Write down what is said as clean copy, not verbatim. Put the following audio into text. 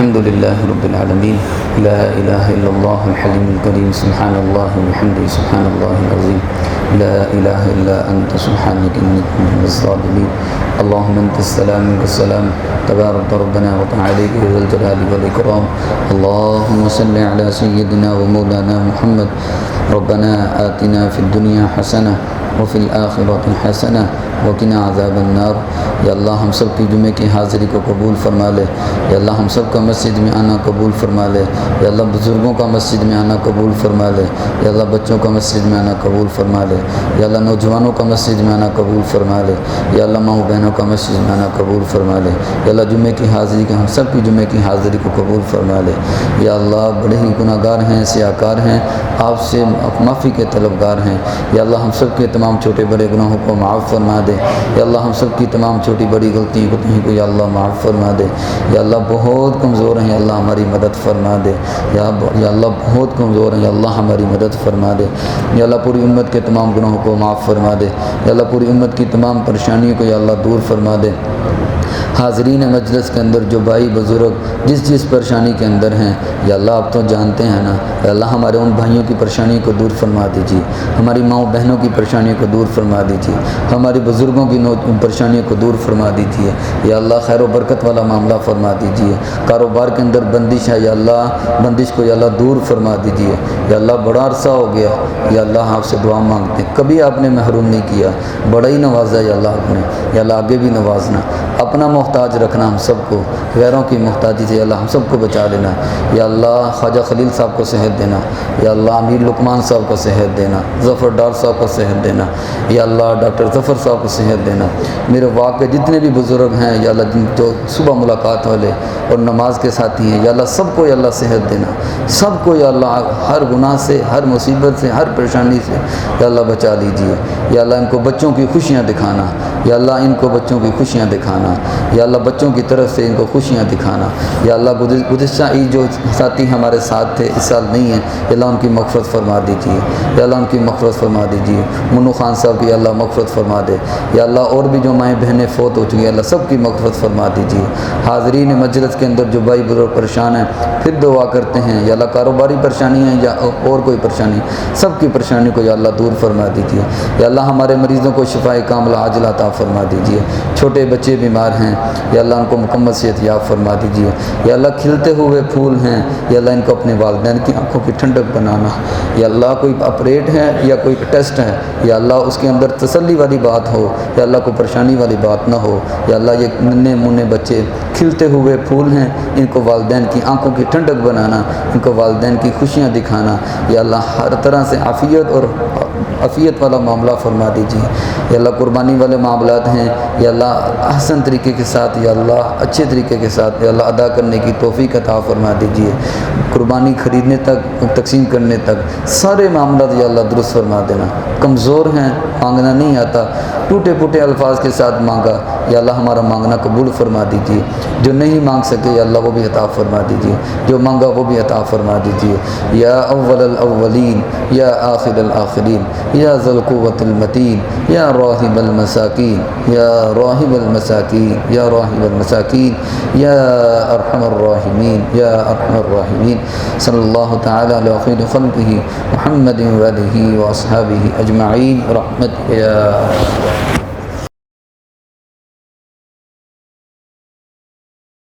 الحمد لله رب العالمين لا إله إلا الله الحليم الكريم سبحان الله وبحمده سبحان الله العظيم لا إله إلا أنت سبحانك إني كنت من الظالمين اللهم أنت السلام منك السلام تبارك ربنا وتعالى ذو الجلال والإكرام اللهم صل على سيدنا ومولانا محمد ربنا آتنا في الدنيا حسنة وفي الآخرة حسنة وقنا عذاب النار۔ یا اللہ ہم سب کی جمعے کی حاضری کو قبول فرما لے، یا اللہ ہم سب کا مسجد میں آنا قبول فرما لے، یا اللہ بزرگوں کا مسجد میں آنا قبول فرما لے، یا اللہ بچوں کا مسجد میں آنا قبول فرما لے، یا اللہ نوجوانوں کا مسجد میں آنا قبول فرما لے، یا اللہ ماؤں بہنوں کا مسجد میں آنا قبول فرما لے، یا اللہ جمعے کی حاضری کا ہم سب کی جمعے کی حاضری کو قبول فرما لے۔ یا اللہ بڑے ہی گناہ گار ہیں، سیاہ کار ہیں، آپ سے معافی کے طلبگار ہیں، یا اللہ ہم سب کے تمام چھوٹے بڑے گناہوں کو معاف فرما دے، یا اللہ ہم سب کی تمام چھوٹی بڑی غلطی کو یا اللہ معاف فرما دے۔ یا اللہ بہت کمزور ہیں، یا اللہ ہماری مدد فرما دے، یا اللہ بہت کمزور ہیں، یا اللہ ہماری مدد فرما دے۔ یا اللہ پوری امت کے تمام گناہوں کو معاف فرما دے، یا اللہ پوری امت کی تمام پریشانیوں کو یا اللہ دور فرما دے۔ حاضرین مجلس کے اندر جو بھائی بزرگ جس پریشانی کے اندر ہیں، یا اللہ آپ تو جانتے ہیں نا، یا اللہ ہمارے ان بھائیوں کی پریشانی کو دور فرما دیجیے، ہماری ماؤں بہنوں کی پریشانیوں کو دور فرما دیجیے، ہماری بزرگوں کی پریشانیوں کو دور فرما دیجیے، یا اللہ خیر و برکت والا معاملہ فرما دیجیے۔ کاروبار کے اندر بندش ہے، یا اللہ بندش کو یا اللہ دور فرما دیجیے۔ یا اللہ بڑا عرصہ ہو گیا، یا اللہ آپ سے دعا مانگتے ہیں، کبھی آپ نے محروم نہیں کیا، بڑا ہی نوازا یا اللہ آپ نے، یا اللہ آگے بھی نوازنا، اپنا محتاج رکھنا ہم سب کو، غیروں کی محتاجی سے یا اللہ ہم سب کو بچا لینا۔ یا اللہ خواجہ خلیل صاحب کو صحت دینا، یا اللہ امیر لقمان صاحب کو صحت دینا، ظفر ڈار صاحب کو صحت دینا، یا اللہ ڈاکٹر ظفر صاحب کو صحت دینا۔ میرے واقع جتنے بھی بزرگ ہیں یا اللہ جو صبح ملاقات والے اور نماز کے ساتھی ہیں، یا اللہ سب کو یا اللہ صحت دینا، سب کو یا اللہ ہر گناہ سے، ہر مصیبت سے، ہر پریشانی سے یا اللہ بچا لیجیے۔ یا اللہ ان کو بچوں کی خوشیاں دکھانا، یا اللہ ان کو بچوں کی خوشیاں دکھانا، یا اللہ بچوں کی طرف سے ان کو خوشیاں دکھانا۔ یا اللہ گزشتہ عید جو ساتھی ہمارے ساتھ تھے اس سال نہیں ہیں، یا اللہ ان کی مغفرت فرما دیجیے، یا اللہ ان کی مغفرت فرما دیجیے۔ منو خان صاحب کی اللہ مغفرت فرما دے، یا اللہ اور بھی جو مائیں بہنیں فوت ہو چکی ہیں اللہ سب کی مغفرت فرما دیجیے۔ حاضرین مجلس کے اندر جو بھائی بزرگ پریشان ہیں پھر دعا کرتے ہیں، یا اللہ کاروباری پریشانی ہیں یا اور کوئی پریشانی، سب کی پریشانی کو یا اللہ دور فرما دیجیے۔ یا اللہ ہمارے مریضوں کو شفاء کاملہ عاجلہ عطا فرما دیجیے۔ چھوٹے بچے بیمار ہیں، یا اللہ ان کو مکمل صحت یاب فرما دیجیے۔ یا اللہ کھلتے ہوئے پھول ہیں، یا اللہ ان کو اپنے والدین کی آنکھوں کی ٹھنڈک بنانا۔ یا اللہ کوئی آپریٹ ہے یا کوئی ٹیسٹ ہے، یا اللہ اس کے اندر تسلی والی بات ہو، یا اللہ کوئی پریشانی والی بات نہ ہو۔ یا اللہ یہ ننھے منھے بچے کھلتے ہوئے پھول ہیں، ان کو والدین کی آنکھوں کی ٹھنڈک بنانا، ان کو والدین کی خوشیاں دکھانا۔ یا اللہ ہر طرح سے عافیت والا معاملہ فرما دیجیے۔ یا اللہ قربانی والے معاملات ہیں، یا اللہ احسن طریقے کے ساتھ، یا اللہ اچھے طریقے کے ساتھ یا اللہ ادا کرنے کی توفیق عطا فرما دیجیے۔ قربانی خریدنے تک، تقسیم کرنے تک سارے معاملات یا اللہ درست فرما دینا۔ کمزور ہیں، مانگنا نہیں آتا، ٹوٹے پھوٹے الفاظ کے ساتھ مانگا، یا اللہ ہمارا مانگنا قبول فرما دیجیے۔ جو نہیں مانگ سکے یا اللہ وہ بھی عطا فرما دیجیے، جو مانگا وہ بھی عطا فرما دیجیے۔ یا اول الاولین یا آخر الآخرین یا ذی القوۃ المتین یا راحم المساکین یا راحم المساکین یا راحم المساکین یا ارحم الراحمین یا ارحم الراحمین۔ صلی اللہ تعالی علی خیر خلقہ محمد وآلہ واصحابہ اجمعین برحمتک یا